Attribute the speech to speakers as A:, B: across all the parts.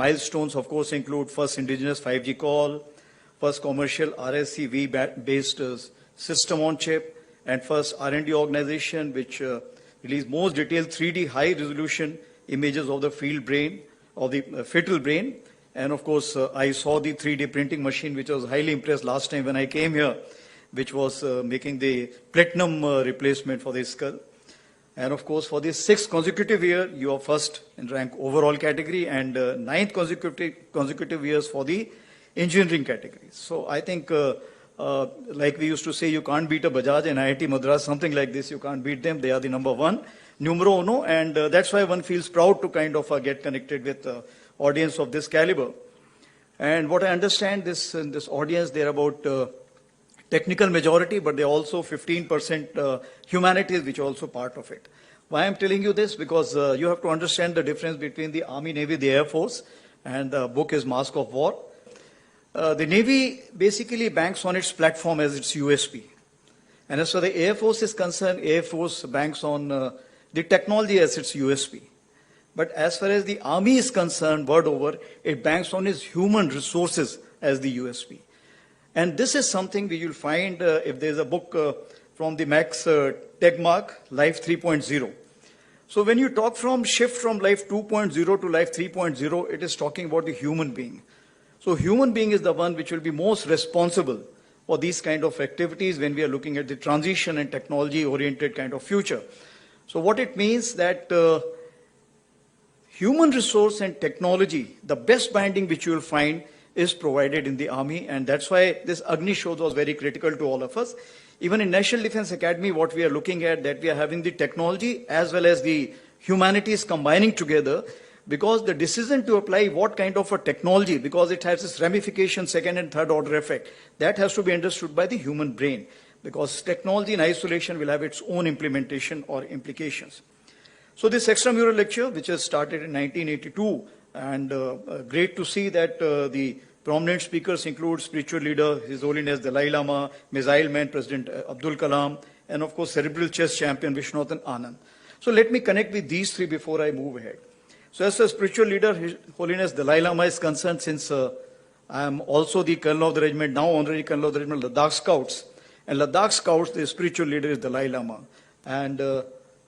A: Milestones, of course, include first indigenous 5G call, first commercial RSCV-based system on chip, and first R&D organization which released most detailed 3D high-resolution images of the field brain, of the fetal brain. And of course, I saw the 3D printing machine, which I was highly impressed last time when I came here, which was making the platinum replacement for the skull. And of course, for the 6th consecutive year, you are first in rank overall category, and 9th consecutive years for the engineering category. So I think, like we used to say, you can't beat a Bajaj and IIT Madras, something like this. You can't beat them. They are the number one, numero uno, and that's why one feels proud to kind of get connected with audience of this caliber. And what I understand, in this audience, they're about technical majority, but they're also 15% humanities, which are also part of it. Why I'm telling you this? Because you have to understand the difference between the Army, Navy, the Air Force, and the book is Mask of War. The Navy basically banks on its platform as its USP. And as far as the Air Force is concerned, Air Force banks on the technology as its USP. But as far as the Army is concerned, word over, it banks on its human resources as the USP. And this is something you'll find if there's a book from the Max Tegmark, Life 3.0. So when you talk from shift from Life 2.0 to Life 3.0, it is talking about the human being. So human being is the one which will be most responsible for these kind of activities when we are looking at the transition and technology-oriented kind of future. So what it means that human resource and technology, the best binding which you will find is provided in the Army, and that's why this Agni Shodh was very critical to all of us. Even in National Defense Academy, what we are looking at, that we are having the technology as well as the humanities combining together, because the decision to apply what kind of a technology, because it has this ramification, second and third order effect, that has to be understood by the human brain, because technology in isolation will have its own implementation or implications. So this extramural lecture, which has started in 1982, and great to see that the prominent speakers include spiritual leader, His Holiness Dalai Lama, Missile Man President Abdul Kalam, and of course cerebral chess champion Viswanathan Anand. So let me connect with these three before I move ahead. So as a spiritual leader, His Holiness Dalai Lama is concerned, since I am also the Colonel of the Regiment, now Honorary Colonel of the Regiment, Ladakh Scouts. And Ladakh Scouts, the spiritual leader is Dalai Lama. And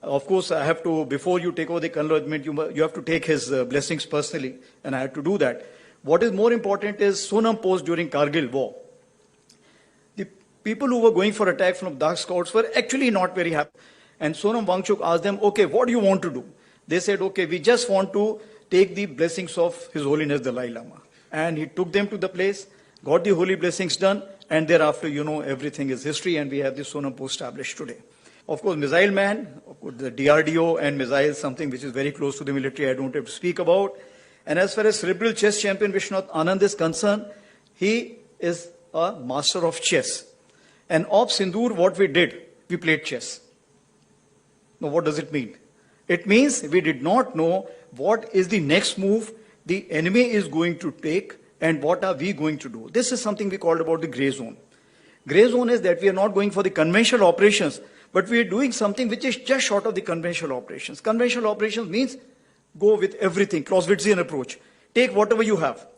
A: of course, I have to, before you take over the Colonel of the Regiment, you have to take his blessings personally, and I had to do that. What is more important is Sonam Post during Kargil war. The people who were going for attack from Ladakh Scouts were actually not very happy. And Sonam Wangchuk asked them, okay, what do you want to do? They said, okay, we just want to take the blessings of His Holiness Dalai Lama. And he took them to the place, got the holy blessings done, and thereafter, you know, everything is history, and we have the Sonam Post established today. Of course, Missile Man, of course, the DRDO and missiles, something which is very close to the military, I don't have to speak about. And as far as cerebral chess champion Viswanathan Anand is concerned, he is a master of chess. And of Sindoor, what we did, we played chess. Now, what does it mean? It means we did not know what is the next move the enemy is going to take and what are we going to do. This is something we called about the gray zone. Gray zone is that we are not going for the conventional operations, but we are doing something which is just short of the conventional operations. Conventional operations means go with everything, Clausewitzian approach. Take whatever you have.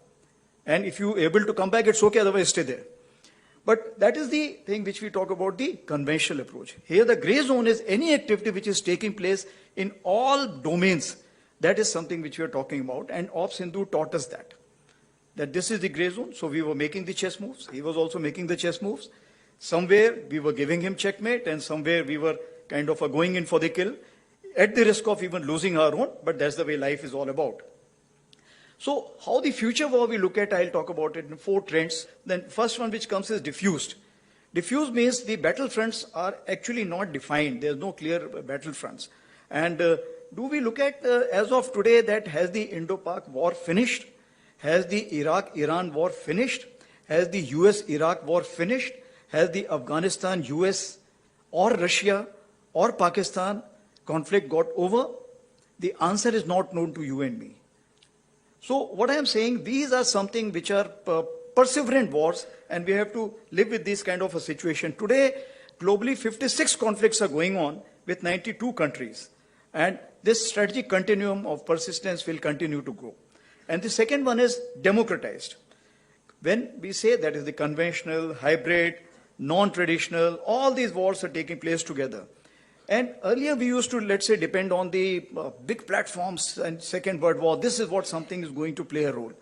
A: And if you're able to come back, it's okay, otherwise stay there. But that is the thing which we talk about, the conventional approach. Here the gray zone is any activity which is taking place in all domains. That is something which we are talking about. And Op Sindhu taught us that this is the gray zone. So we were making the chess moves. He was also making the chess moves. Somewhere we were giving him checkmate, and somewhere we were kind of going in for the kill, at the risk of even losing our own, but that's the way life is all about. So how the future war we look at, I'll talk about it in 4 trends. Then first one which comes is diffused. Diffused means the battlefronts are actually not defined. There's no clear battlefronts. And do we look at, as of today, that has the Indo-Pak war finished? Has the Iraq-Iran war finished? Has the US-Iraq war finished? Has the Afghanistan-US or Russia or Pakistan conflict got over? The answer is not known to you and me. So what I am saying, these are something which are perseverant wars, and we have to live with this kind of a situation. Today, globally, 56 conflicts are going on with 92 countries. And this strategic continuum of persistence will continue to grow. And the second one is democratized. When we say that is the conventional, hybrid, non-traditional, all these wars are taking place together. And earlier we used to, let's say, depend on the big platforms and Second World War. This is what something is going to play a role.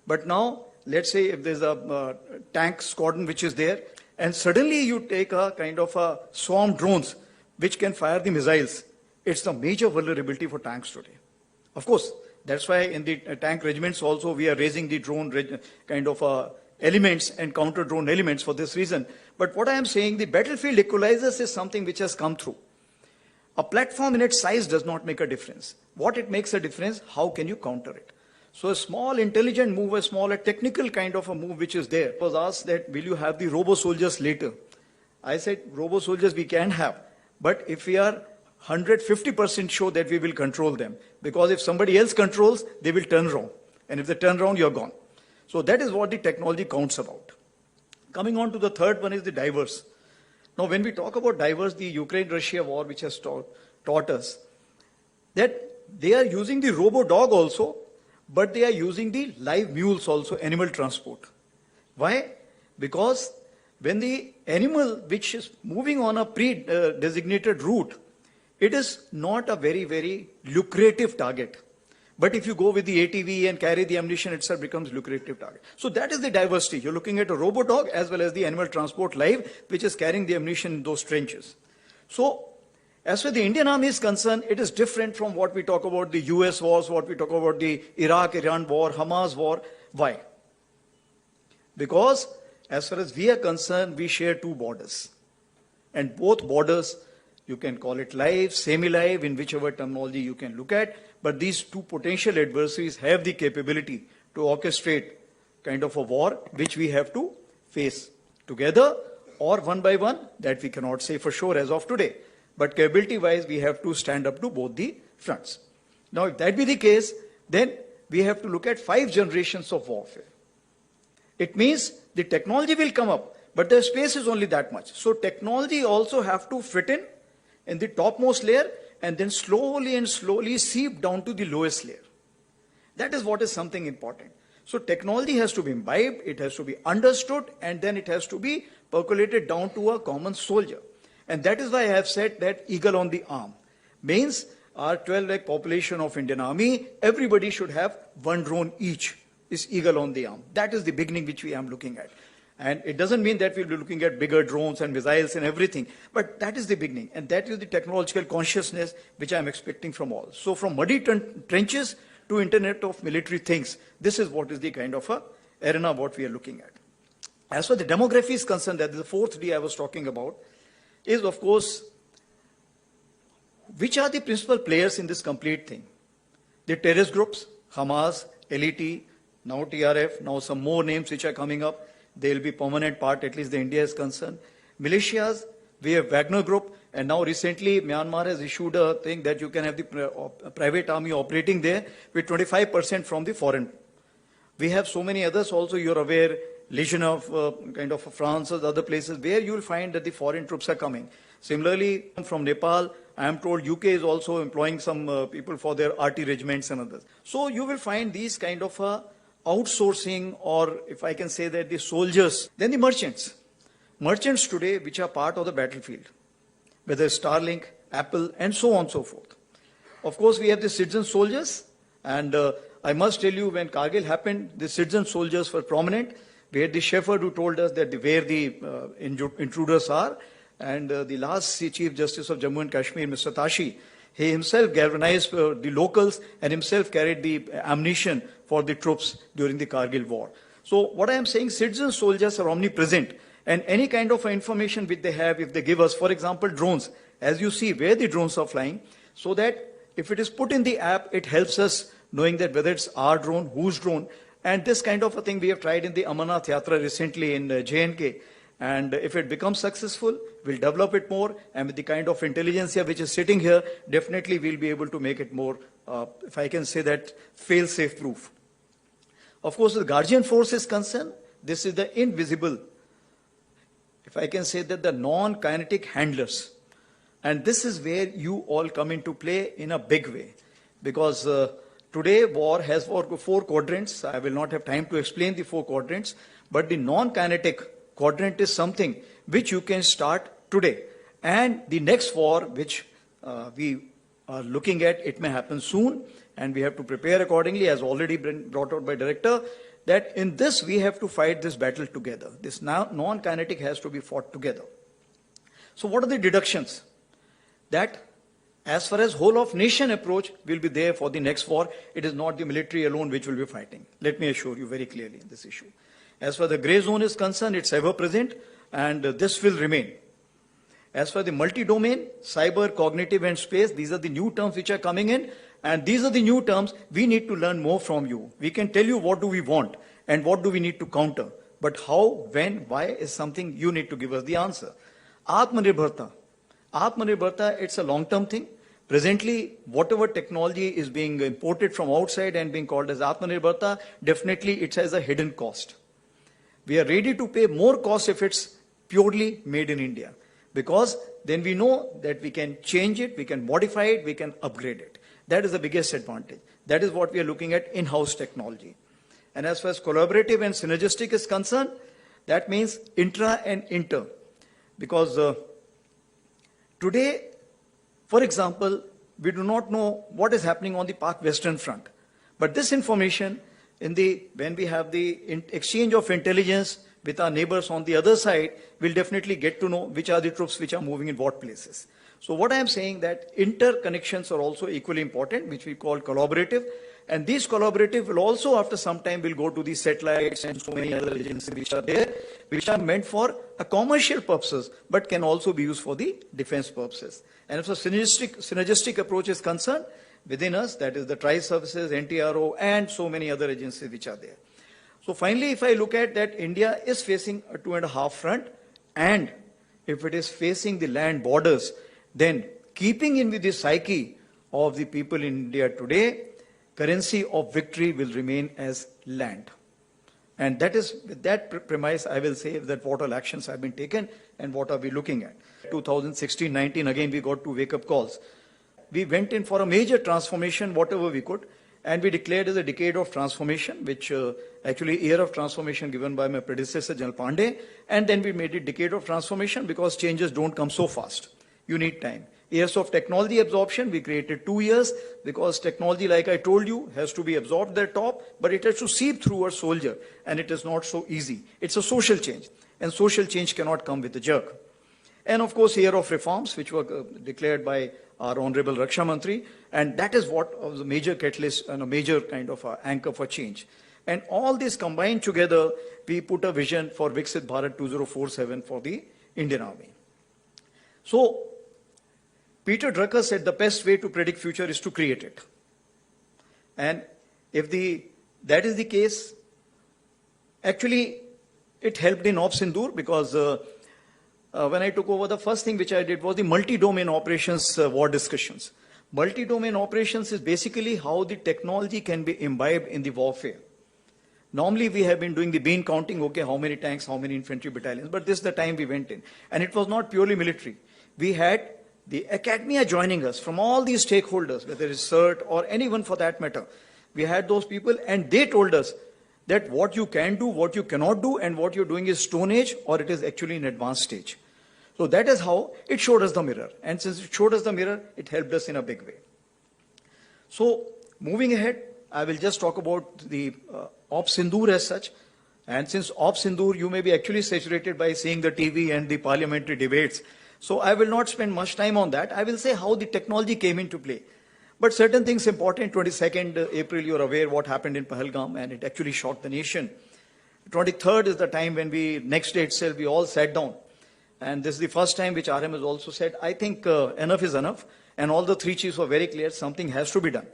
A: But now, let's say if there's a tank squadron which is there, and suddenly you take a kind of a swarm drones which can fire the missiles, it's the major vulnerability for tanks today. Of course, that's why in the tank regiments also we are raising the drone kind of elements and counter drone elements for this reason. But what I am saying, the battlefield equalizers is something which has come through. A platform in its size does not make a difference. What it makes a difference, how can you counter it? So a small intelligent move, a smaller technical kind of a move which is there, was asked that will you have the robo-soldiers later? I said robo-soldiers we can have, but if we are 150% sure that we will control them, because if somebody else controls, they will turn around. And if they turn around, you're gone. So that is what the technology counts about. Coming on to the third one is the diverse. Now, when we talk about diverse, the Ukraine-Russia war, which has taught us that they are using the robo-dog also, but they are using the live mules also, animal transport. Why? Because when the animal which is moving on a pre-designated route, it is not a very, very lucrative target. But if you go with the ATV and carry the ammunition, itself becomes lucrative target. So that is the diversity. You're looking at a robo-dog as well as the animal transport live, which is carrying the ammunition in those trenches. So as far as the Indian Army is concerned, it is different from what we talk about the US wars, what we talk about the Iraq-Iran war, Hamas war. Why? Because as far as we are concerned, we share two borders. And both borders, you can call it live, semi-live, in whichever terminology you can look at. But these two potential adversaries have the capability to orchestrate kind of a war, which we have to face together or one by one. That we cannot say for sure as of today. But capability-wise, we have to stand up to both the fronts. Now, if that be the case, then we have to look at 5 generations of warfare. It means the technology will come up, but the space is only that much. So technology also have to fit in the topmost layer, and then slowly and slowly seep down to the lowest layer. That is what is something important. So technology has to be imbibed, it has to be understood, and then it has to be percolated down to a common soldier. And that is why I have said that eagle on the arm. Means our 12 lakh population of Indian Army, everybody should have one drone each, is eagle on the arm. That is the beginning which we are looking at. And it doesn't mean that we'll be looking at bigger drones and missiles and everything, but that is the beginning. And that is the technological consciousness which I'm expecting from all. So from muddy trenches to Internet of military things, this is what is the kind of a arena what we are looking at. As far as the demography is concerned, that is the fourth D I was talking about, is of course, which are the principal players in this complete thing? The terrorist groups, Hamas, LET, now TRF, now some more names which are coming up. They will be permanent part, at least the India is concerned. Militias, we have Wagner Group, and now recently Myanmar has issued a thing that you can have the private army operating there with 25% from the foreign. We have so many others also, you're aware, Legion of kind of France or other places where you will find that the foreign troops are coming. Similarly, from Nepal, I am told UK is also employing some people for their RT regiments and others. So you will find these kind of outsourcing, or if I can say that the soldiers, then the merchants. Merchants today which are part of the battlefield, whether Starlink, Apple, and so on and so forth. Of course, we have the citizen soldiers, and I must tell you, when Kargil happened, the citizen soldiers were prominent. We had the shepherd who told us that where the intruders are, and the last Chief Justice of Jammu and Kashmir, Mr. Tashi, he himself galvanized the locals and himself carried the ammunition for the troops during the Kargil war. So what I am saying, citizen soldiers are omnipresent, and any kind of information which they have, if they give us, for example, drones, as you see where the drones are flying, so that if it is put in the app, it helps us knowing that whether it's our drone, whose drone, and this kind of a thing we have tried in the Amarnath Yatra recently in JNK. And if it becomes successful, we'll develop it more, and with the kind of intelligence here which is sitting here, definitely we'll be able to make it more, if I can say that, fail-safe proof. Of course, the Guardian Force is concerned, this is the invisible, if I can say that, the non-kinetic handlers. And this is where you all come into play in a big way. Because today war has four quadrants. I will not have time to explain the four quadrants, but the non-kinetic quadrant is something which you can start today. And the next war, which we are looking at, it may happen soon, and we have to prepare accordingly, as already been brought out by Director, that in this we have to fight this battle together. This non-kinetic has to be fought together. So what are the deductions? That as far as whole of nation approach will be there for the next war, it is not the military alone which will be fighting. Let me assure you very clearly in this issue. As far as the grey zone is concerned, it's ever present, and this will remain. As for the multi-domain, cyber, cognitive and space, these are the new terms which are coming in, and these are the new terms we need to learn more from you. We can tell you what do we want and what do we need to counter, but how, when, why is something you need to give us the answer. Atmanirbharta. Atmanirbharta, it's a long-term thing. Presently, whatever technology is being imported from outside and being called as Atmanirbharta, definitely it has a hidden cost. We are ready to pay more cost if it's purely made in India, because then we know that we can change it, we can modify it, we can upgrade it. That is the biggest advantage. That is what we are looking at in-house technology. And as far as collaborative and synergistic is concerned, that means intra and inter. Because today, for example, we do not know what is happening on the Pak Western Front. But this information, when we have the exchange of intelligence with our neighbors on the other side, we'll definitely get to know which are the troops which are moving in what places. So what I am saying that interconnections are also equally important, which we call collaborative. And these collaborative will also, after some time, will go to the satellites and so many other agencies which are there, which are meant for a commercial purposes, but can also be used for the defense purposes. And if a synergistic approach is concerned, within us, that is the tri-services, NTRO, and so many other agencies which are there. So finally, if I look at that, India is facing a 2.5 front, and if it is facing the land borders, then keeping in with the psyche of the people in India today, currency of victory will remain as land. And that is, with that premise, I will say that what all actions have been taken and what are we looking at. 2016-19, again, we got 2 wake-up calls. We went in for a major transformation, whatever we could, and we declared as a decade of transformation, which actually year of transformation given by my predecessor, General Pandey, and then we made it decade of transformation because changes don't come so fast. You need time. Years of technology absorption, we created 2 years because technology, like I told you, has to be absorbed at top, but it has to seep through a soldier, and it is not so easy. It's a social change, and social change cannot come with a jerk. And of course, year of reforms, which were declared by our Honorable Raksha Mantri, and that is what was a major catalyst and a major kind of anchor for change. And all this combined together, we put a vision for Viksit Bharat 2047 for the Indian Army. So, Peter Drucker said the best way to predict future is to create it. And if that is the case, actually, it helped in Sindoor because when I took over, the first thing which I did was the multi-domain operations war discussions. Multi-domain operations is basically how the technology can be imbibed in the warfare. Normally, we have been doing the bean counting, okay, how many tanks, how many infantry battalions, but this is the time we went in. And it was not purely military. We had the academia joining us from all these stakeholders, whether it's CERT or anyone for that matter. We had those people and they told us that what you can do, what you cannot do, and what you're doing is Stone Age or it is actually in advanced stage. So that is how it showed us the mirror. And since it showed us the mirror, it helped us in a big way. So moving ahead, I will just talk about the Op Sindoor as such. And since Op Sindoor, you may be actually saturated by seeing the TV and the parliamentary debates. So I will not spend much time on that. I will say how the technology came into play. But certain things important. 22nd April, you're aware what happened in Pahalgam, and it actually shocked the nation. 23rd is the time when next day itself, we all sat down. And this is the first time which RM has also said, I think enough is enough. And all the 3 chiefs were very clear, something has to be done.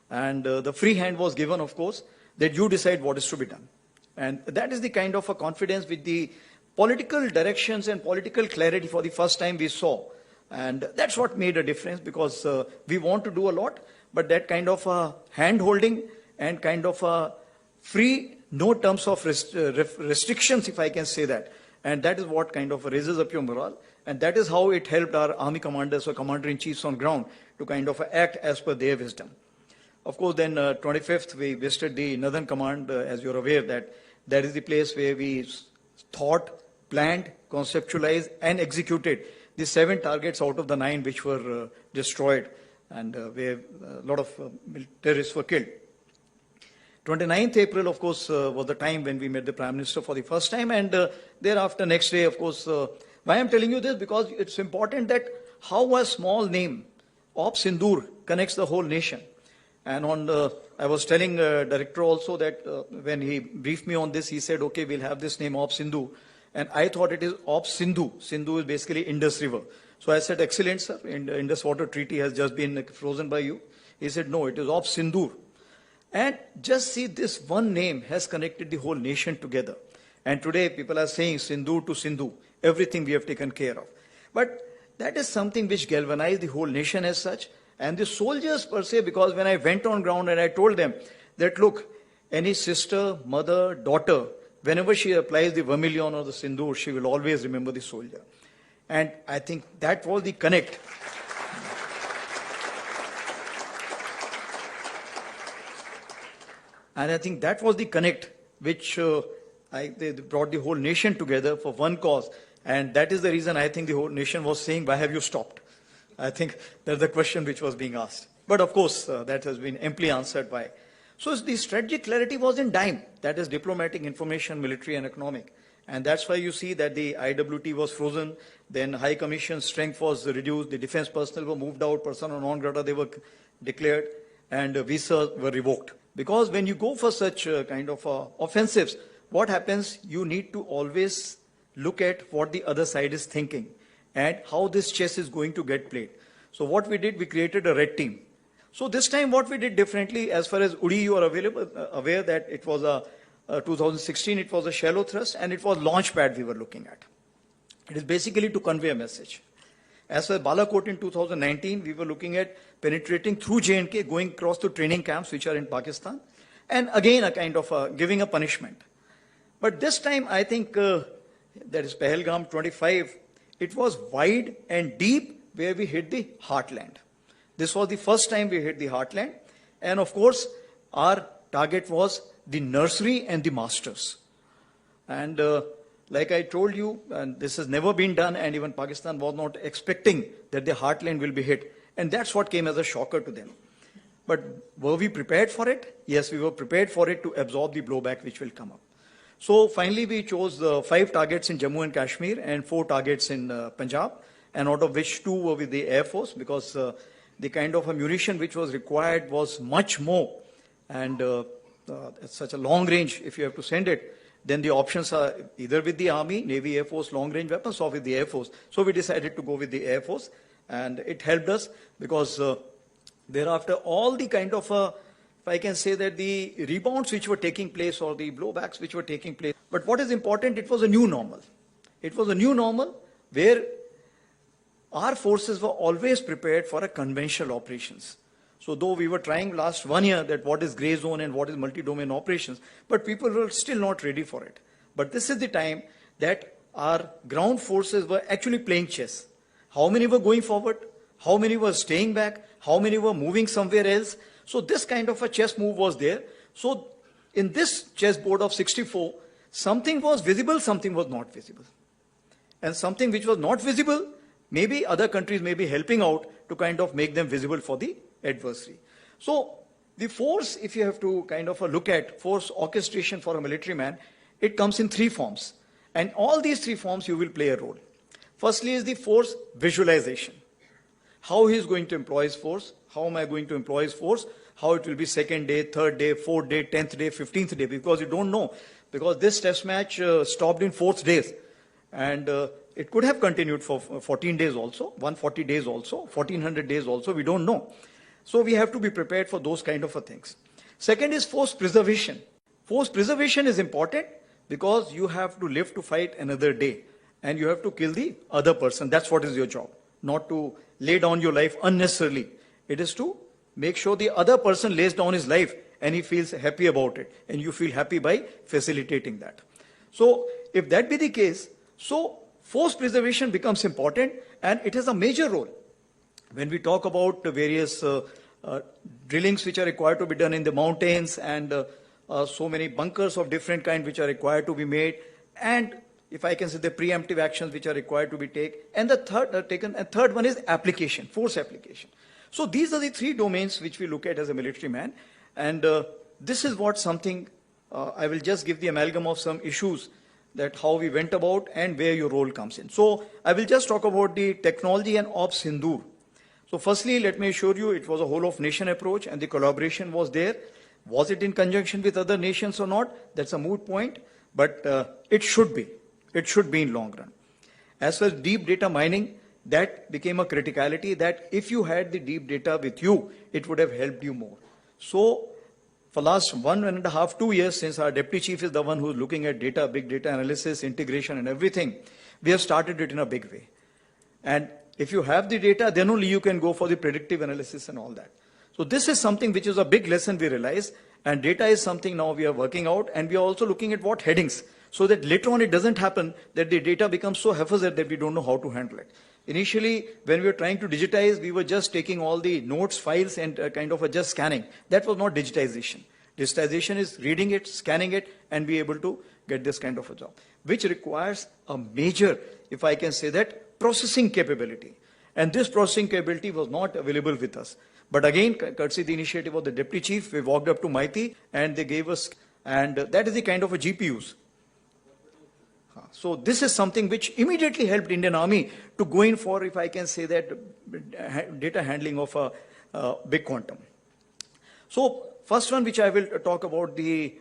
A: And the free hand was given, of course, that you decide what is to be done. And that is the kind of a confidence with the political directions and political clarity for the first time we saw. And that's what made a difference because we want to do a lot, but that kind of hand-holding and kind of free, no terms of restrictions, if I can say that. And that is what kind of raises up your morale. And that is how it helped our army commanders or commander-in-chiefs on ground to kind of act as per their wisdom. Of course, then 25th, we visited the Northern Command, as you're aware, that is the place where we thought, planned, conceptualized, and executed the 7 targets out of the 9 which were destroyed, and where a lot of terrorists were killed. 29th April, of course, was the time when we met the Prime Minister for the first time, and thereafter, next day, of course, why I'm telling you this? Because it's important that how a small name of Sindoor connects the whole nation. And I was telling director also that when he briefed me on this, he said, okay, we'll have this name Op Sindhu. And I thought it is Op Sindhu. Sindhu is basically Indus River. So I said, excellent, sir. Indus Water Treaty has just been frozen by you. He said, no, it is Op Sindoor. And just see, this one name has connected the whole nation together. And today people are saying Sindoor to Sindhu, everything we have taken care of. But that is something which galvanized the whole nation as such. And the soldiers per se, because when I went on ground and I told them that, look, any sister, mother, daughter, whenever she applies the vermilion or the Sindoor, she will always remember the soldier. And I think that was the connect. And I think that was the connect which they brought the whole nation together for one cause. And that is the reason I think the whole nation was saying, why have you stopped? I think that's the question which was being asked. But of course, that has been amply answered by. So the strategic clarity was in DIME, that is diplomatic, information, military and economic. And that's why you see that the IWT was frozen, then High Commission strength was reduced, the defense personnel were moved out, persona non grata they were declared, and visas were revoked. Because when you go for such kind of offensives, what happens? You need to always look at what the other side is thinking and how this chess is going to get played. So what we did, we created a red team. So this time what we did differently, as far as Uri, you are aware that it was a 2016, it was a shallow thrust and it was launch pad we were looking at. It is basically to convey a message. As for Balakot in 2019, we were looking at penetrating through J&K, going across to training camps which are in Pakistan, and again a kind of giving a punishment. But this time I think that is Pahalgam 25, it was wide and deep where we hit the heartland. This was the first time we hit the heartland. And of course, our target was the nursery and the masters. And like I told you, and this has never been done, and even Pakistan was not expecting that the heartland will be hit. And that's what came as a shocker to them. But were we prepared for it? Yes, we were prepared for it to absorb the blowback which will come up. So finally, we chose 5 targets in Jammu and Kashmir and 4 targets in Punjab, and out of which 2 were with the Air Force, because the kind of ammunition which was required was much more. And at such a long range, if you have to send it, then the options are either with the Army, Navy, Air Force, long range weapons, or with the Air Force. So we decided to go with the Air Force, and it helped us because thereafter all the kind of if I can say that the rebounds which were taking place or the blowbacks which were taking place. But what is important, it was a new normal. It was a new normal where our forces were always prepared for a conventional operations. So though we were trying last 1 year that what is grey zone and what is multi-domain operations, but people were still not ready for it. But this is the time that our ground forces were actually playing chess. How many were going forward? How many were staying back? How many were moving somewhere else? So this kind of a chess move was there. So in this chessboard of 64, something was visible, something was not visible. And something which was not visible, maybe other countries may be helping out to kind of make them visible for the adversary. So the force, if you have to kind of look at force orchestration for a military man, it comes in 3 forms. And all these 3 forms you will play a role. Firstly is the force visualization. How he is going to employ his force, how am I going to employ his force, how it will be 2nd day, 3rd day, 4th day, 10th day, 15th day, because you don't know. Because this test match stopped in 4th days. And it could have continued for 14 days also, 140 days also, 1400 days also, we don't know. So we have to be prepared for those kind of things. Second is force preservation. Force preservation is important because you have to live to fight another day. And you have to kill the other person. That's what is your job. Not to lay down your life unnecessarily. It is to make sure the other person lays down his life and he feels happy about it. And you feel happy by facilitating that. So if that be the case, so force preservation becomes important and it has a major role. When we talk about the various drillings which are required to be done in the mountains, and so many bunkers of different kind which are required to be made, and if I can say the preemptive actions which are required to be taken. And the third one is application, force application. So these are the three domains which we look at as a military man. And this is what something, I will just give the amalgam of some issues, that how we went about and where your role comes in. So I will just talk about the technology and Ops Sindoor. So firstly, let me assure you, it was a whole of nation approach and the collaboration was there. Was it in conjunction with other nations or not? That's a moot point, but it should be. It should be in long run. As far as deep data mining, that became a criticality, that if you had the deep data with you, it would have helped you more. So for last 1.5, 2 years, since our deputy chief is the one who's looking at data, big data analysis, integration and everything, we have started it in a big way. And if you have the data, then only you can go for the predictive analysis and all that. So this is something which is a big lesson we realize, and data is something now we are working out, and we are also looking at what headings, so that later on it doesn't happen that the data becomes so haphazard that we don't know how to handle it. Initially, when we were trying to digitize, we were just taking all the notes, files, and kind of just scanning. That was not digitization. Digitization is reading it, scanning it, and be able to get this kind of a job, which requires a major, if I can say that, processing capability. And this processing capability was not available with us. But again, courtesy the initiative of the deputy chief, we walked up to Maiti and they gave us, and that is the kind of a GPUs. So this is something which immediately helped Indian Army to go in for, if I can say that, data handling of a big quantum. So first one which I will talk about, the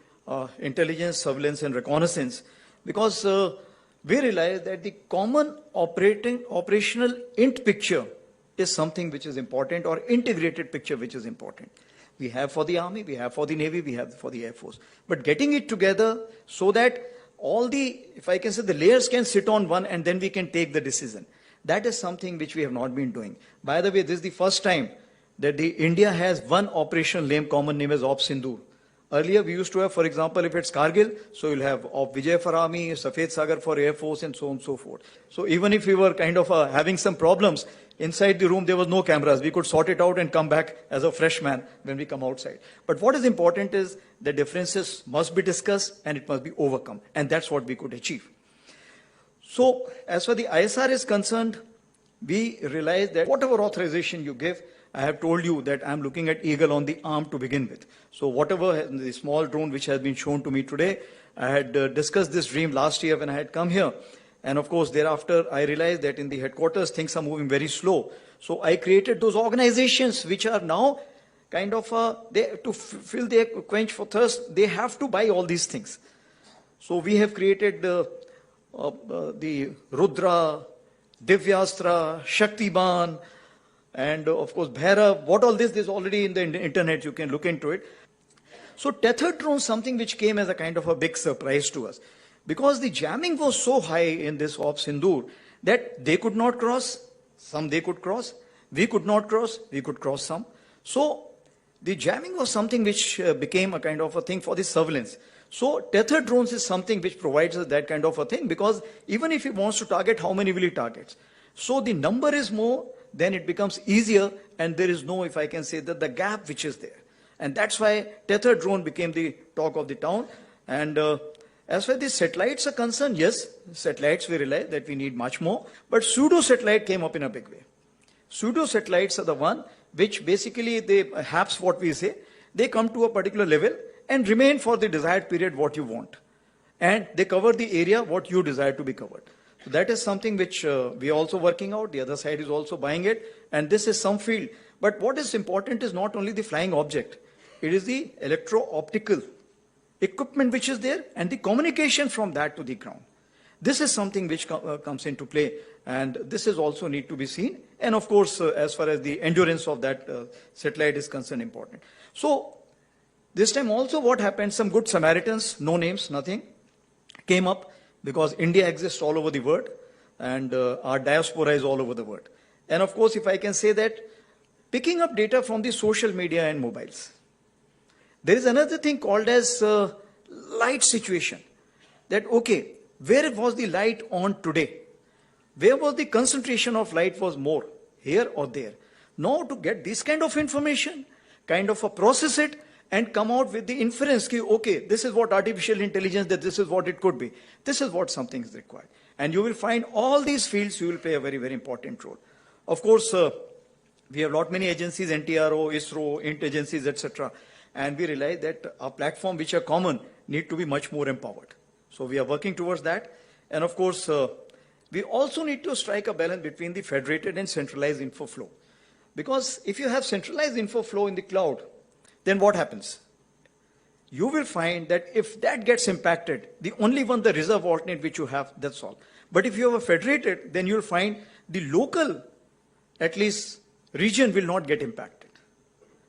A: intelligence, surveillance and reconnaissance, because we realize that the common operational int picture is something which is important, or integrated picture which is important. We have for the Army, we have for the Navy, we have for the Air Force. But getting it together so that all the, if I can say, the layers can sit on one and then we can take the decision. That is something which we have not been doing. By the way, this is the first time that the India has one operational name, common name as Ops Sindoor. Earlier we used to have, for example, if it's Kargil, so you'll have Op Vijay for Army, Safed Sagar for Air Force, and so on and so forth. So even if we were kind of having some problems, inside the room there was no cameras. We could sort it out and come back as a fresh man when we come outside. But what is important is the differences must be discussed and it must be overcome. And that's what we could achieve. So as far as the ISR is concerned, we realized that whatever authorization you give, I have told you that I'm looking at Eagle on the arm to begin with. So whatever the small drone which has been shown to me today, I had discussed this dream last year when I had come here. And of course, thereafter, I realized that in the headquarters, things are moving very slow. So I created those organizations which are now kind of, to fill their quench for thirst, they have to buy all these things. So we have created the Rudra, Divyastra, Shaktiban, and of course, Bhairav. What all this is already in the internet, you can look into it. So tethered drone, something which came as a kind of a big surprise to us. Because the jamming was so high in this Ops Sindoor that they could not cross, some they could cross, we could not cross, we could cross some. So the jamming was something which became a kind of a thing for the surveillance. So tethered drones is something which provides us that kind of a thing, because even if he wants to target, how many will he target? So the number is more, then it becomes easier, and there is no, if I can say that, the gap which is there. And that's why tethered drone became the talk of the town. And as far as the satellites are concerned, yes, satellites we realize that we need much more, but pseudo-satellite came up in a big way. Pseudo-satellites are the one which basically, they perhaps what we say, they come to a particular level and remain for the desired period what you want. And they cover the area what you desire to be covered. So that is something which we are also working out. The other side is also buying it. And this is some field. But what is important is not only the flying object. It is the electro-optical equipment which is there and the communication from that to the ground. This is something which comes into play. And this is also need to be seen. And of course, as far as the endurance of that satellite is concerned, important. So this time also what happened, some good Samaritans, no names, nothing, came up. Because India exists all over the world and our diaspora is all over the world. And of course, if I can say that, picking up data from the social media and mobiles. There is another thing called as light situation. That, okay, where was the light on today? Where was the concentration of light was more, here or there? Now to get this kind of information, kind of process it and come out with the inference, ki, okay, this is what artificial intelligence, that this is what it could be. This is what something is required. And you will find all these fields, you will play a very, very important role. Of course, we have lot many agencies, NTRO, ISRO, INT agencies, etc. And we realize that our platform, which are common, need to be much more empowered. So we are working towards that. And of course, we also need to strike a balance between the federated and centralized info flow. Because if you have centralized info flow in the cloud, then what happens? You will find that if that gets impacted, the only one, the reserve alternate which you have, that's all. But if you have a federated, then you'll find the local, at least region, will not get impacted.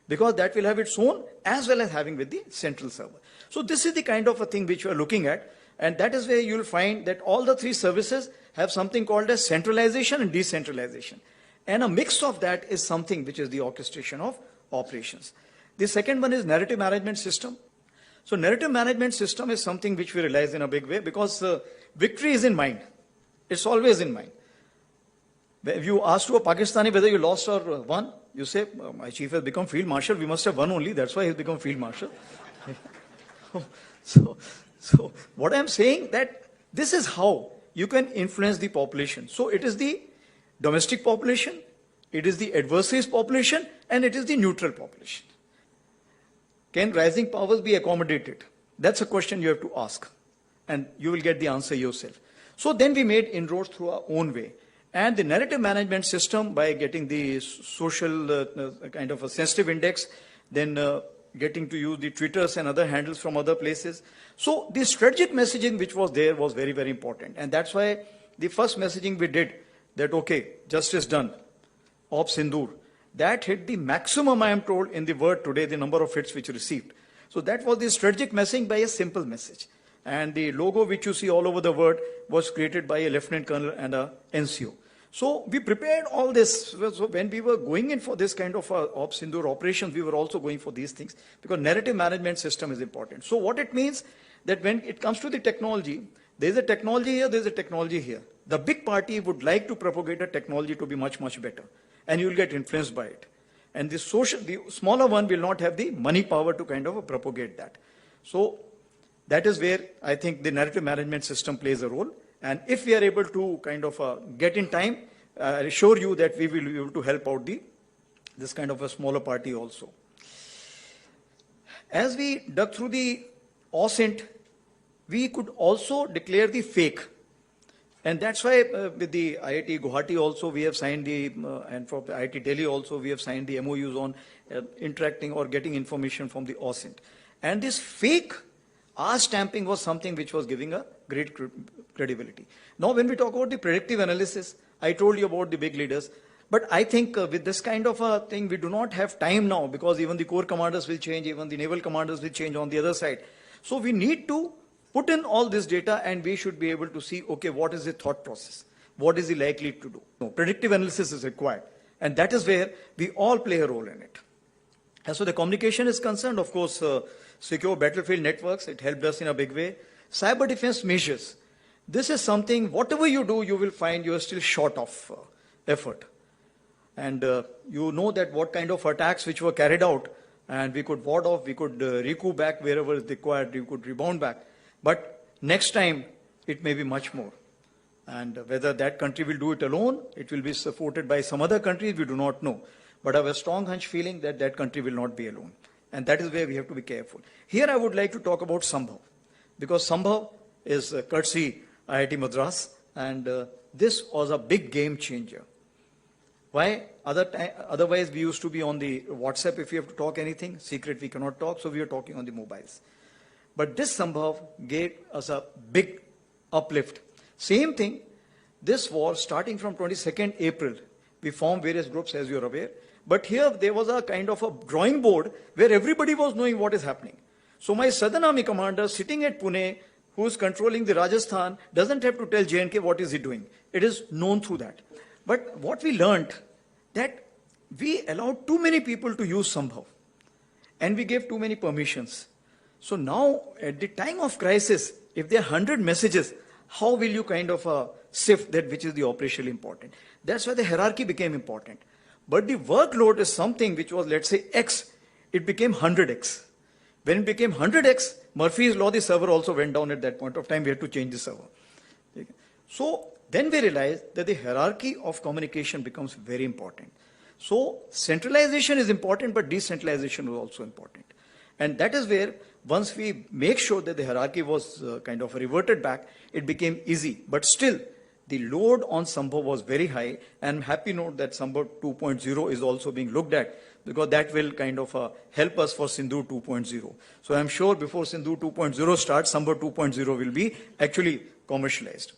A: Because that will have its own as well as having with the central server. So this is the kind of a thing which you are looking at. And that is where you'll find that all the three services have something called as centralization and decentralization. And a mix of that is something which is the orchestration of operations. The second one is narrative management system. So narrative management system is something which we realize in a big way because victory is in mind. It's always in mind. If you ask to a Pakistani whether you lost or won, you say, my chief has become field marshal, we must have won only, that's why he's become field marshal. So what I'm saying that this is how you can influence the population. So it is the domestic population, it is the adversaries population, and it is the neutral population. Can rising powers be accommodated? That's a question you have to ask, and you will get the answer yourself. So then we made inroads through our own way. And the narrative management system, by getting the social kind of a sensitive index, then getting to use the Twitters and other handles from other places. So the strategic messaging which was there was very, very important. And that's why the first messaging we did, that okay, justice done, of Sindoor, that hit the maximum, I am told, in the world today, the number of hits which received. So that was the strategic messaging by a simple message. And the logo which you see all over the world was created by a lieutenant colonel and a NCO. So we prepared all this. So when we were going in for this kind of Sindoor operations, we were also going for these things because narrative management system is important. So what it means that when it comes to the technology, there is a technology here, there is a technology here. The big party would like to propagate a technology to be much, much better. And you will get influenced by it. And the smaller one will not have the money power to kind of propagate that. So that is where I think the narrative management system plays a role. And if we are able to kind of get in time, I assure you that we will be able to help out this kind of a smaller party also. As we dug through the OSINT, we could also declare the fake. And that's why with the IIT Guwahati also we have signed and for IIT Delhi also we have signed the MOUs on interacting or getting information from the OSINT. And this fake R stamping was something which was giving a great credibility. Now when we talk about the predictive analysis, I told you about the big leaders. But I think with this kind of a thing, we do not have time now because even the corps commanders will change, even the naval commanders will change on the other side. So we need to put in all this data and we should be able to see, okay, what is the thought process? What is he likely to do? No, predictive analysis is required. And that is where we all play a role in it. As so the communication is concerned, of course, secure battlefield networks, it helped us in a big way. Cyber defense measures. This is something, whatever you do, you will find you are still short of effort. And you know that what kind of attacks which were carried out, and we could ward off, we could recoup back wherever is required, we could rebound back. But next time, it may be much more. And whether that country will do it alone, it will be supported by some other countries, we do not know. But I have a strong hunch feeling that that country will not be alone. And that is where we have to be careful. Here I would like to talk about Sambhav. Because Sambhav is courtesy IIT Madras. And this was a big game changer. Why? Otherwise, we used to be on the WhatsApp if we have to talk anything. Secret, we cannot talk. So we are talking on the mobiles. But this Sambhav gave us a big uplift. Same thing, this war starting from 22nd April, we formed various groups as you are aware. But here there was a kind of a drawing board where everybody was knowing what is happening. So my Southern Army commander sitting at Pune, who is controlling the Rajasthan, doesn't have to tell J&K what is he doing. It is known through that. But what we learned, that we allowed too many people to use Sambhav. And we gave too many permissions. So now, at the time of crisis, if there are 100 messages, how will you kind of sift that which is the operationally important? That's why the hierarchy became important. But the workload is something which was, let's say, X. it became 100x. When it became 100x, Murphy's law, the server also went down at that point of time. We had to change the server. So then we realized that the hierarchy of communication becomes very important. So centralization is important, but decentralization was also important. And that is where once we make sure that the hierarchy was kind of reverted back, it became easy. But still, the load on Sambhav was very high, and I'm happy to note that Sambhav 2.0 is also being looked at, because that will kind of help us for Sindoor 2.0. So I'm sure before Sindoor 2.0 starts, Sambhav 2.0 will be actually commercialized.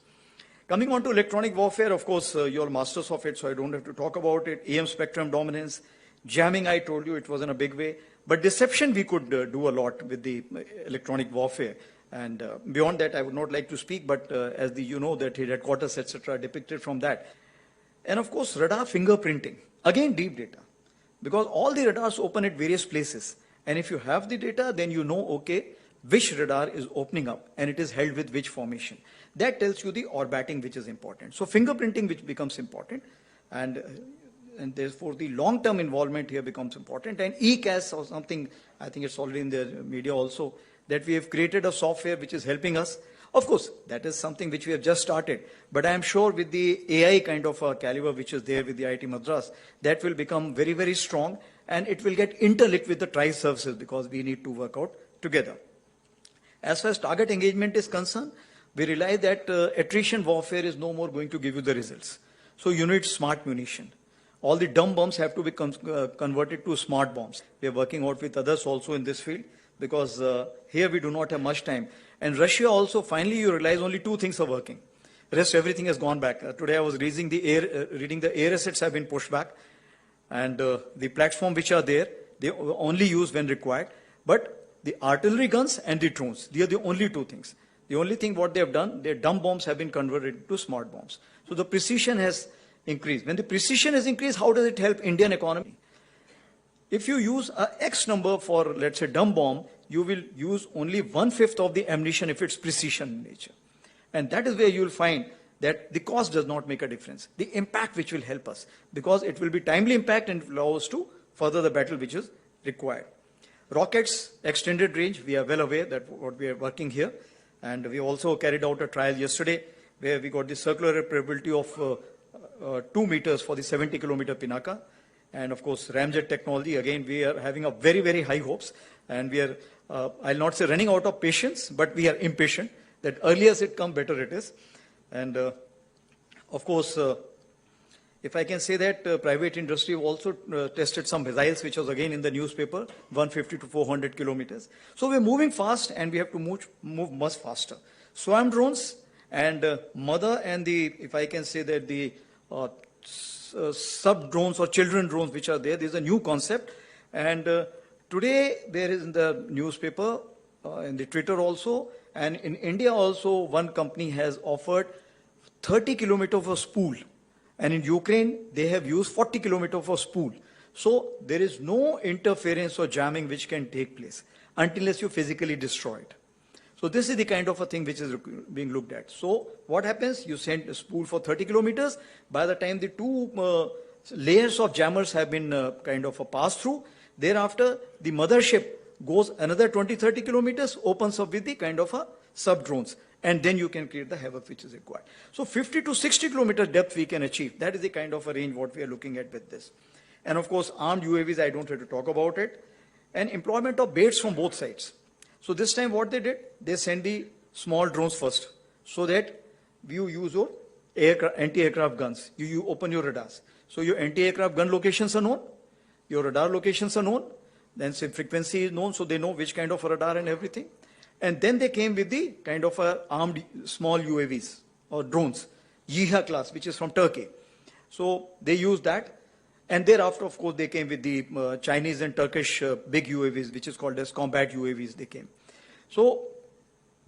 A: Coming on to electronic warfare, of course, you're masters of it, so I don't have to talk about it. EM spectrum dominance, jamming, I told you, it was in a big way. But deception, we could do a lot with the electronic warfare. And beyond that, I would not like to speak, but as you know, that his headquarters, etc., depicted from that. And of course, radar fingerprinting, again, deep data. Because all the radars open at various places. And if you have the data, then you know, okay, which radar is opening up and it is held with which formation. That tells you the orbiting, which is important. So fingerprinting, which becomes important, and therefore the long-term involvement here becomes important. And ECAS or something, I think it's already in the media also, that we have created a software which is helping us. Of course, that is something which we have just started, but I am sure with the AI kind of a caliber which is there with the IIT Madras, that will become very, very strong, and it will get interlinked with the TRI services, because we need to work out together. As far as target engagement is concerned, we realize that attrition warfare is no more going to give you the results. So you need smart munition. All the dumb bombs have to be converted to smart bombs. We are working out with others also in this field, because here we do not have much time. And Russia also, finally you realize only two things are working. The rest, everything has gone back. Today I was reading the air assets have been pushed back. And the platform which are there, they only use when required. But the artillery guns and the drones, they are the only two things. The only thing what they have done, their dumb bombs have been converted into smart bombs. So the precision has increased. When the precision is increased, how does it help Indian economy? If you use a X number for, let's say, dumb bomb, you will use only 1/5 of the ammunition if it's precision in nature. And that is where you will find that the cost does not make a difference. The impact which will help us, because it will be timely impact and allow us to further the battle which is required. Rockets, extended range, we are well aware that what we are working here. And we also carried out a trial yesterday where we got the circular reparability of 2 meters for the 70-kilometer Pinaka. And of course, ramjet technology, again, we are having a very, very high hopes. And we are, I'll not say running out of patience, but we are impatient that earlier as it comes, better it is. And of course, if I can say that private industry also tested some missiles, which was again in the newspaper, 150 to 400 kilometers. So we're moving fast, and we have to move much faster. Swarm drones and mother and the, if I can say that the sub drones or children drones which are there, there's a new concept. And today there is in the newspaper, in the Twitter also, and in India also, one company has offered 30 kilometers of spool. And in Ukraine, they have used 40 kilometers for spool. So there is no interference or jamming which can take place unless you physically destroy it. So this is the kind of a thing which is being looked at. So what happens? You send a spool for 30 kilometers. By the time the two layers of jammers have been kind of passed through, thereafter the mothership goes another 20-30 kilometers, opens up with the kind of a sub-drones. And then you can create the havoc which is required. So 50 to 60 kilometer depth we can achieve. That is the kind of a range what we are looking at with this. And of course, armed UAVs, I don't have to talk about it. And employment of baits from both sides. So this time what they did, they send the small drones first, so that you use your anti-aircraft guns. You open your radars. So your anti-aircraft gun locations are known, your radar locations are known, then say frequency is known, so they know which kind of a radar and everything. And then they came with the kind of armed small UAVs or drones, Yiha class, which is from Turkey. So they used that. And thereafter, of course, they came with the Chinese and Turkish big UAVs, which is called as combat UAVs, they came. So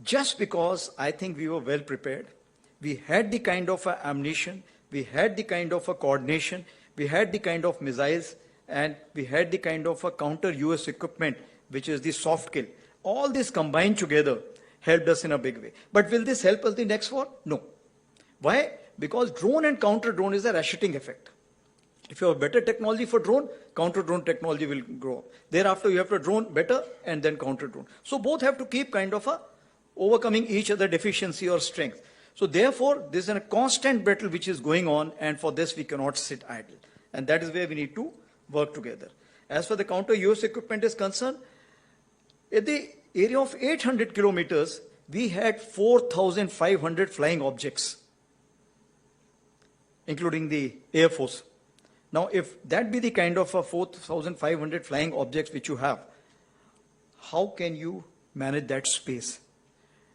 A: just because I think we were well prepared, we had the kind of ammunition, we had the kind of coordination, we had the kind of missiles, and we had the kind of counter-US equipment, which is the soft kill. All this combined together helped us in a big way. But will this help us the next war? No. Why? Because drone and counter-drone is a ratcheting effect. If you have better technology for drone, counter-drone technology will grow. Thereafter, you have to drone better and then counter-drone. So both have to keep kind of overcoming each other deficiency or strength. So therefore, this is a constant battle which is going on, and for this we cannot sit idle. And that is where we need to work together. As for the counter-UAS equipment is concerned, in the area of 800 kilometers, we had 4,500 flying objects, including the Air Force. Now, if that be the kind of 4,500 flying objects which you have, how can you manage that space?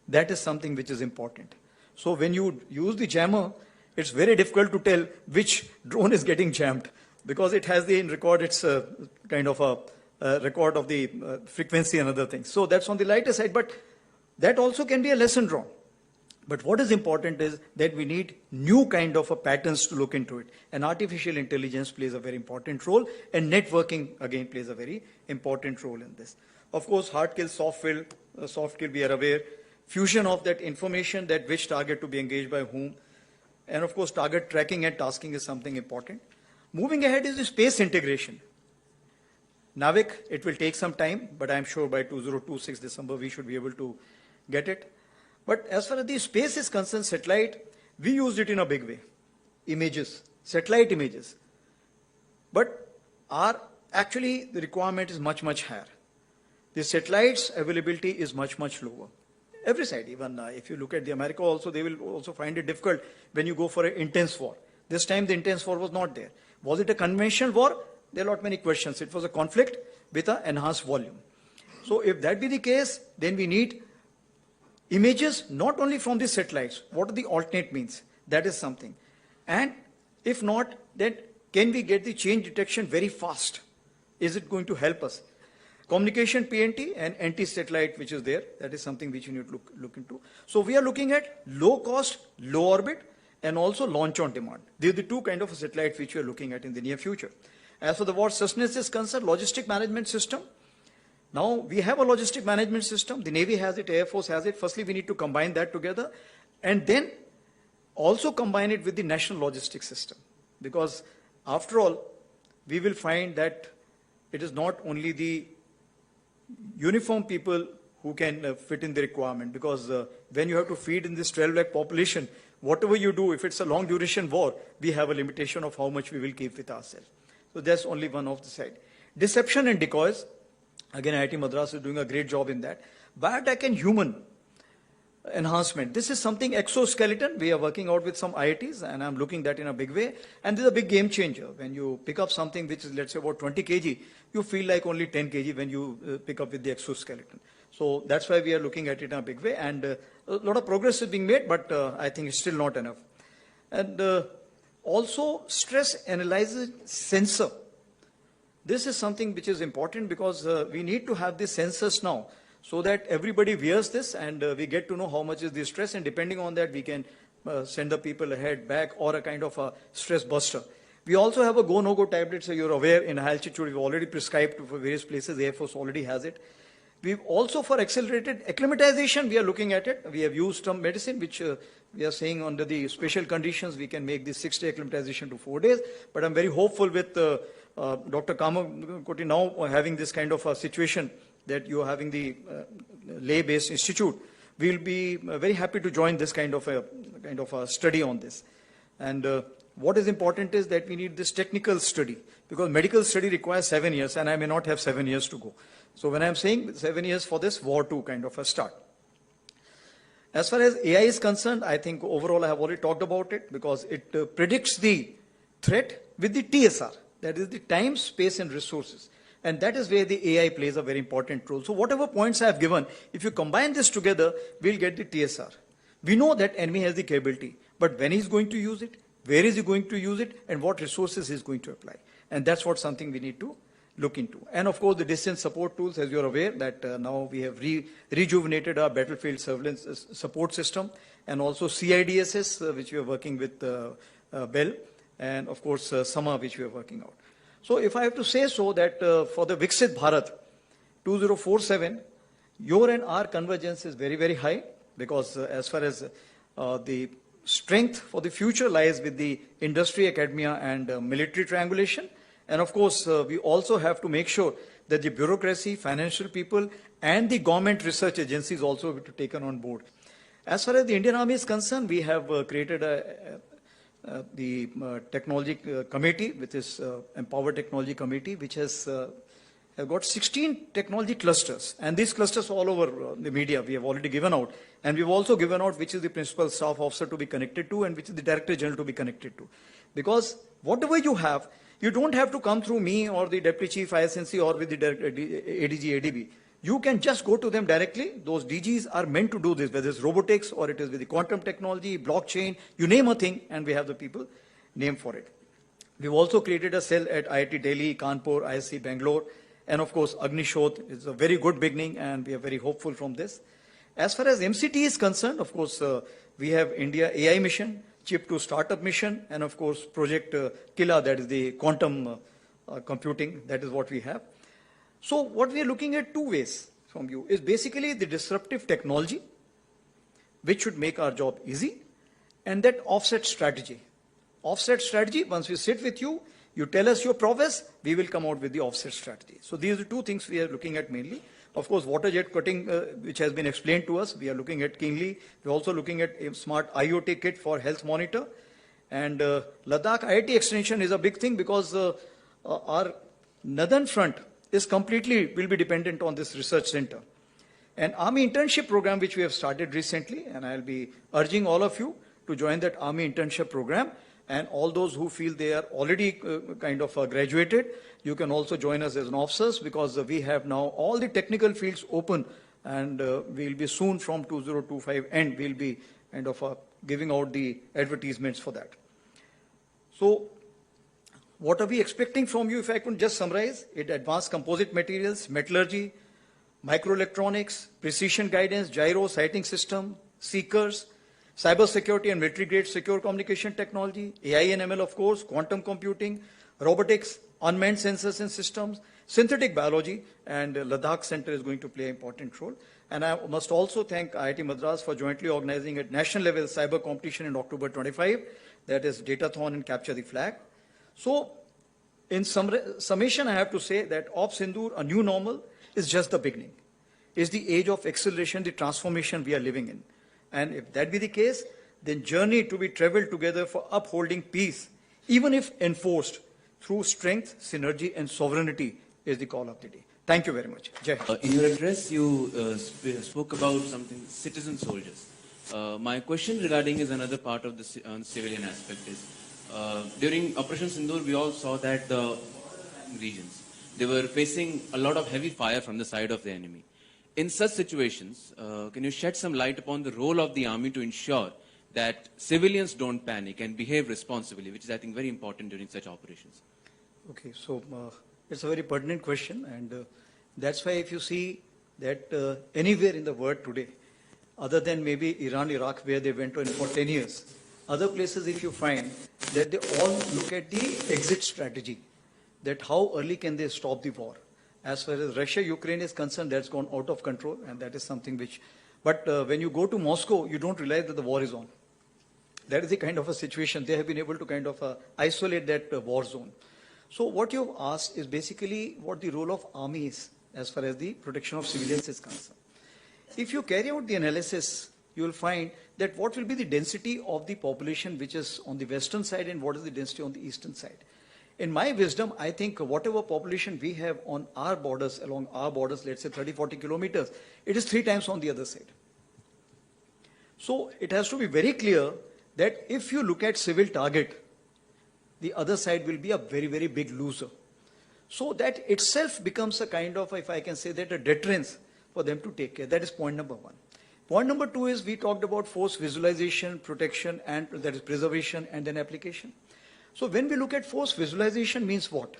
A: That is something which is important. So when you use the jammer, it's very difficult to tell which drone is getting jammed, because it has the record, it's kind of a record of the frequency and other things. So that's on the lighter side, but that also can be a lesson drawn. But what is important is that we need new kind of patterns to look into it. And artificial intelligence plays a very important role, and networking again plays a very important role in this. Of course, hard kill, soft kill, we are aware. Fusion of that information, that which target to be engaged by whom. And of course, target tracking and tasking is something important. Moving ahead is the space integration. NAVIC, it will take some time, but I'm sure by 2026 December, we should be able to get it. But as far as the space is concerned, satellite, we used it in a big way. Images, satellite images. But actually the requirement is much, much higher. The satellites availability is much, much lower. Every side, even if you look at the America also, they will also find it difficult when you go for an intense war. This time the intense war was not there. Was it a conventional war? There are not many questions. It was a conflict with an enhanced volume. So if that be the case, then we need images not only from the satellites. What are the alternate means? That is something. And if not, then can we get the change detection very fast? Is it going to help us? Communication PNT and anti-satellite which is there, that is something which you need to look into. So we are looking at low cost, low orbit, and also launch on demand. These are the two kind of satellites which we are looking at in the near future. As for the war sustenance is concerned, logistic management system. Now we have a logistic management system. The Navy has it, Air Force has it. Firstly, we need to combine that together, and then also combine it with the national logistics system. Because after all, we will find that it is not only the uniform people who can fit in the requirement, because when you have to feed in this 12 lakh population, whatever you do, if it's a long duration war, we have a limitation of how much we will keep with ourselves. So that's only one of the side. Deception and decoys, again IIT Madras is doing a great job in that. Biotech and human enhancement, this is something exoskeleton, we are working out with some IITs, and I'm looking that in a big way, and this is a big game changer. When you pick up something which is, let's say, about 20 kg, you feel like only 10 kg when you pick up with the exoskeleton. So that's why we are looking at it in a big way, and a lot of progress is being made, but I think it's still not enough. And also stress analysis sensor. This is something which is important, because we need to have the sensors now, so that everybody wears this and we get to know how much is the stress, and depending on that we can send the people ahead, back, or a kind of a stress buster. We also have a go, no-go tablet, so you're aware in high altitude we've already prescribed for various places, the Air Force already has it. We've also, for accelerated acclimatization, we are looking at it. We have used some medicine which we are saying under the special conditions we can make this 6-day acclimatization to 4 days, but I'm very hopeful with Dr. Kamakoti now having this kind of a situation that you are having the lay-based institute. We'll be very happy to join this kind of a study on this. And what is important is that we need this technical study, because medical study requires 7 years, and I may not have 7 years to go. So when I'm saying 7 years for this war to kind of a start. As far as AI is concerned, I think overall I have already talked about it, because it predicts the threat with the TSR, that is the time, space and resources. And that is where the AI plays a very important role. So whatever points I have given, if you combine this together, we'll get the TSR. We know that enemy has the capability, but when he's going to use it, where is he going to use it, and what resources he's going to apply. And that's what something we need to look into. And of course, the distance support tools, as you're aware, that now we have rejuvenated our battlefield surveillance support system, and also CIDSS, which we are working with Bell, and of course, SAMA, which we are working out. So if I have to say so, that for the Viksit Bharat 2047, your and our convergence is very, very high, because as far as the strength for the future lies with the industry, academia, and military triangulation. And of course, we also have to make sure that the bureaucracy, financial people, and the government research agencies also have to be taken on board. As far as the Indian Army is concerned, we have created the technology committee, which is Empower Technology Committee, which has got 16 technology clusters, and these clusters all over the media we have already given out, and we've also given out which is the principal staff officer to be connected to and which is the director general to be connected to. Because whatever you have, you don't have to come through me or the deputy chief ISNC or with the ADG, ADB. You can just go to them directly. Those DGs are meant to do this, whether it's robotics or it is with the quantum technology, blockchain, you name a thing, and we have the people named for it. We've also created a cell at IIT Delhi, Kanpur, ISC Bangalore, and of course, Agni Shodh is a very good beginning, and we are very hopeful from this. As far as MCT is concerned, of course, we have India AI mission, Chip to Startup mission, and of course, Project Kila, that is the quantum computing, that is what we have. So what we are looking at two ways from you is basically the disruptive technology, which should make our job easy, and that offset strategy. Offset strategy, once we sit with you, you tell us your prowess, we will come out with the offset strategy. So these are the two things we are looking at mainly. Of course, water jet cutting, which has been explained to us, we are looking at keenly. We're also looking at a smart IoT kit for health monitor. And Ladakh IIT extension is a big thing because our northern front is completely, will be dependent on this research center. An Army internship program, which we have started recently, and I'll be urging all of you to join that Army internship program. And all those who feel they are already graduated, you can also join us as an officers, because we have now all the technical fields open, and we'll be soon from 2025 end, we'll be giving out the advertisements for that. So what are we expecting from you? If I could just summarize it: advanced composite materials, metallurgy, microelectronics, precision guidance, gyro sighting system, seekers, cyber security and military grade secure communication technology, AI and ML, of course, quantum computing, robotics, unmanned sensors and systems, synthetic biology, and Ladakh Center is going to play an important role. And I must also thank IIT Madras for jointly organizing at national level cyber competition in October 25, that is Datathon and Capture the Flag. So in summation, I have to say that Ops Sindoor, a new normal, is just the beginning. It's the age of acceleration, the transformation we are living in. And if that be the case, then journey to be traveled together for upholding peace, even if enforced through strength, synergy, and sovereignty, is the call of the day. Thank you very much. Jai.
B: In your address, you spoke about something, citizen soldiers. My question regarding is another part of the civilian aspect is, during Operation Sindoor, we all saw that the regions, they were facing a lot of heavy fire from the side of the enemy. In such situations, can you shed some light upon the role of the army to ensure that civilians don't panic and behave responsibly, which is, I think, very important during such operations?
A: Okay, so it's a very pertinent question, and that's why if you see that anywhere in the world today, other than maybe Iran, Iraq, where they went on for 10 years, other places if you find that they all look at the exit strategy, that how early can they stop the war. As far as Russia, Ukraine is concerned, that's gone out of control, and that is something which, but when you go to Moscow, you don't realize that the war is on. That is the kind of a situation. They have been able to isolate that war zone. So what you've asked is basically what the role of army is as far as the protection of civilians is concerned. If you carry out the analysis, you will find that what will be the density of the population which is on the western side and what is the density on the eastern side. In my wisdom, I think whatever population we have on our borders, along our borders, let's say 30, 40 kilometers, it is 3 times on the other side. So it has to be very clear that if you look at civil target, the other side will be a very, very big loser. So that itself becomes a kind of, if I can say that, a deterrence for them to take care. That is point number 1. Point number 2 is we talked about force visualization, protection, and that is preservation and then application. So when we look at force visualization means what?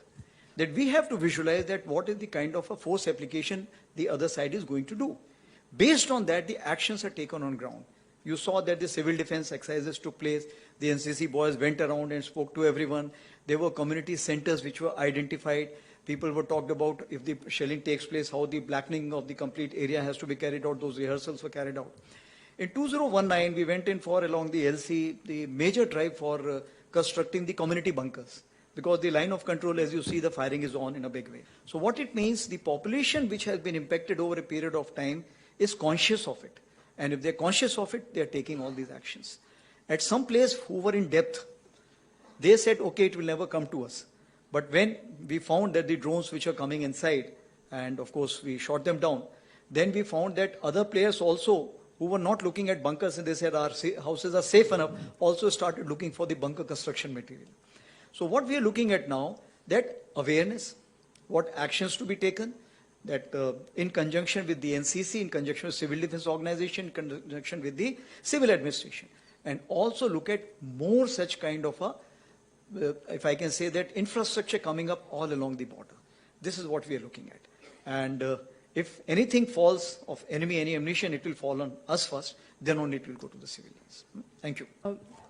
A: That we have to visualize that what is the kind of a force application the other side is going to do. Based on that, the actions are taken on ground. You saw that the civil defense exercises took place. The NCC boys went around and spoke to everyone. There were community centers which were identified. People were talked about if the shelling takes place, how the blackening of the complete area has to be carried out. Those rehearsals were carried out. In 2019, we went in for along the LC, the major drive for constructing the community bunkers. Because the line of control, as you see, the firing is on in a big way. So what it means, the population which has been impacted over a period of time is conscious of it. And if they're conscious of it, they're taking all these actions. At some place who were in depth, they said, okay, it will never come to us. But when we found that the drones which are coming inside, and of course we shot them down, then we found that other players also who were not looking at bunkers and they said our houses are safe enough, also started looking for the bunker construction material. So what we are looking at now, that awareness, what actions to be taken, that in conjunction with the NCC, in conjunction with civil defense organization, in conjunction with the civil administration, and also look at more such kind of a, if I can say that, infrastructure coming up all along the border. This is what we are looking at. And if anything falls of enemy, any ammunition, it will fall on us first, then only it will go to the civilians. Thank you.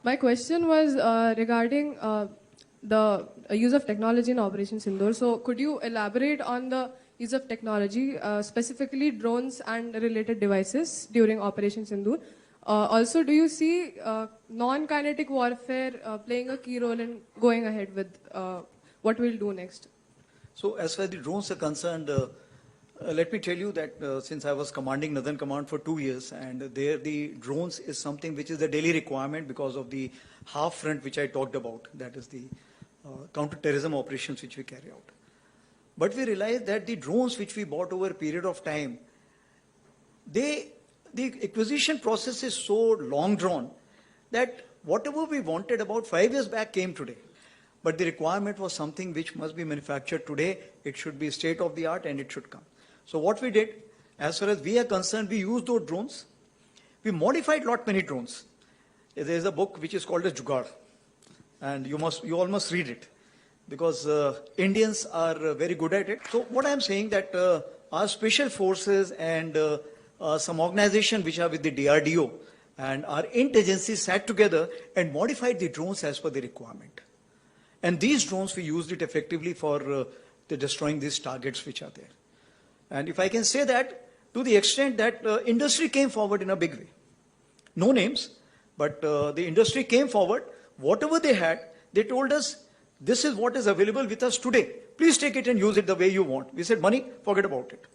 C: My question was regarding the use of technology in Operation Sindoor. So could you elaborate on the use of technology, specifically drones and related devices during Operation Sindoor? Also, do you see non-kinetic warfare playing a key role in going ahead with what we'll do next?
A: So as far as the drones are concerned, let me tell you that since I was commanding Northern Command for 2 years, and there the drones is something which is a daily requirement because of the half front which I talked about, that is the counter-terrorism operations which we carry out. But we realized that the drones which we bought over a period of time, the acquisition process is so long drawn that whatever we wanted about 5 years back came today. But the requirement was something which must be manufactured today. It should be state of the art and it should come. So what we did, as far as we are concerned, we used those drones. We modified many drones. There is a book which is called as Jugaad, and you all must read it, because Indians are very good at it. So what I am saying that our special forces and some organization which are with the DRDO and our intelligence sat together and modified the drones as per the requirement. And these drones, we used it effectively for destroying these targets which are there. And if I can say that, to the extent that industry came forward in a big way. No names, but the industry came forward. Whatever they had, they told us, this is what is available with us today. Please take it and use it the way you want. We said, money, forget about it.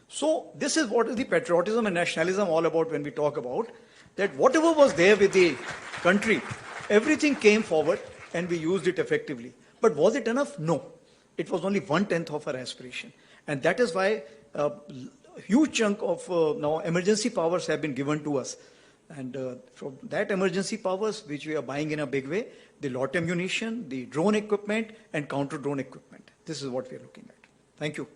A: So this is what is the patriotism and nationalism all about when we talk about that whatever was there with the country, everything came forward and we used it effectively. But was it enough? No. It was only 1/10 of our aspiration. And that is why a huge chunk of now emergency powers have been given to us. And from that emergency powers, which we are buying in a big way, the lot ammunition, the drone equipment, and counter-drone equipment. This is what we are looking at. Thank you.